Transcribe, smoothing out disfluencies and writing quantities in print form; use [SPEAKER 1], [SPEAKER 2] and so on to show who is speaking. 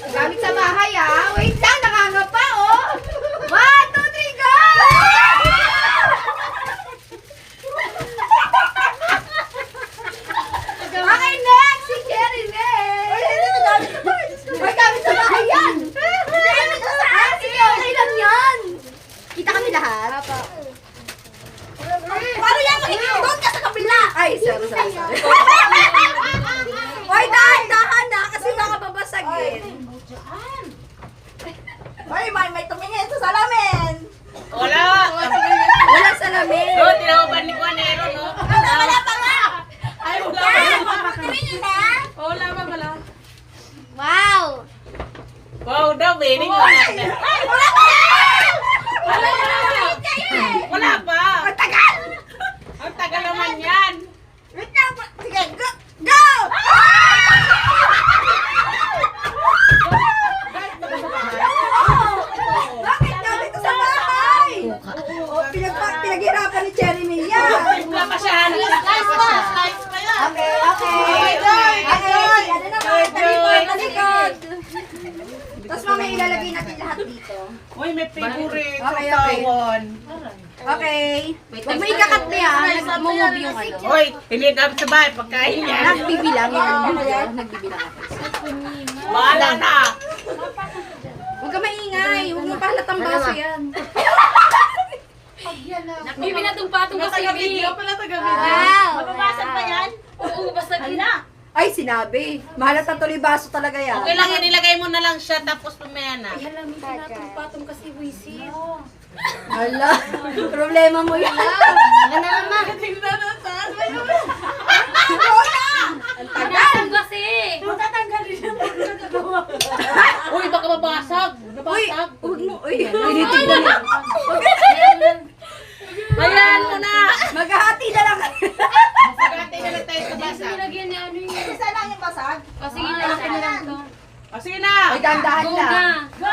[SPEAKER 1] Gamit sa bahay ah. Wait lang, nakangapa oh. 1, 2, 3, go! Okay, next! Si Jerry next! Uy, gamit sa bahay yan! Gamit sa bahay! Sige, okay lang yan! Kita kami lahat? Paano yan? Doon ka sa kabila! Ay, sorry. Uy, dahan na kasi baka babasagin. Uy, may tumingin sa salamin!
[SPEAKER 2] Wala!
[SPEAKER 1] Wala salamin!
[SPEAKER 2] No, tinawaban ni Juanero, no?
[SPEAKER 1] Wala pa nga!
[SPEAKER 2] Ay, wala.
[SPEAKER 1] Tumingin na!
[SPEAKER 2] Wala ba pala?
[SPEAKER 1] Wow!
[SPEAKER 2] Wow daw, bening wala na.
[SPEAKER 1] Wala pa!
[SPEAKER 2] Wala pa! Wala pa!
[SPEAKER 1] Ang tagal!
[SPEAKER 2] Ang tagal naman yan!
[SPEAKER 1] Wait lang! Sige, go! Go! Bakit gamit ko sa bahay? Pinaghirapan ni Cherry Mia.
[SPEAKER 2] Wala pa siya. Slice pa! Slice pa yan!
[SPEAKER 1] Okay. Okay, ano naman? Talikod. Tapos mamaya ilalagay natin lahat dito.
[SPEAKER 2] Uy, may favorite.
[SPEAKER 1] Okay.
[SPEAKER 2] Tawon.
[SPEAKER 1] Okay. Huwag mo ikakat na yan. Nag-move yung ano.
[SPEAKER 2] Uy, hindi dapat sa bahay. Pagkain yan.
[SPEAKER 1] Nagbibilang yan. Nagbibilang ako.
[SPEAKER 2] Bahala na.
[SPEAKER 1] Huwag ka maingay. Huwag mo pahalatang baso yan.
[SPEAKER 3] Bibi na itong patong kasi
[SPEAKER 2] Taga-video pala, taga-video.
[SPEAKER 1] Wow!
[SPEAKER 3] Mababasag pa yan? Oo, basag na.
[SPEAKER 1] Ay, sinabi. Mahalatang tuloy baso talaga yan.
[SPEAKER 2] Okay lang yan, ilagay mo na lang siya tapos pumaya na.
[SPEAKER 3] Alam mo na itong patong kasi wisit.
[SPEAKER 1] Hala, problema mo yan.
[SPEAKER 3] Ano naman? Patong kasi.
[SPEAKER 2] Uy, baka mabasag.
[SPEAKER 1] Uy,
[SPEAKER 2] Nabasag.
[SPEAKER 1] huwag mo. Uy, tinitignan mo.
[SPEAKER 2] Ayan mo na.
[SPEAKER 1] Maghahati na lang.
[SPEAKER 2] Sagati na lang tayo sa basag.
[SPEAKER 3] Nilagyan niya ano yung...
[SPEAKER 1] Isa lang yung basag.
[SPEAKER 3] Kasi ginalaki na lang to.
[SPEAKER 2] O sige na.
[SPEAKER 1] Ay, dahan-dahan
[SPEAKER 3] Go
[SPEAKER 1] lang.
[SPEAKER 3] na. Go!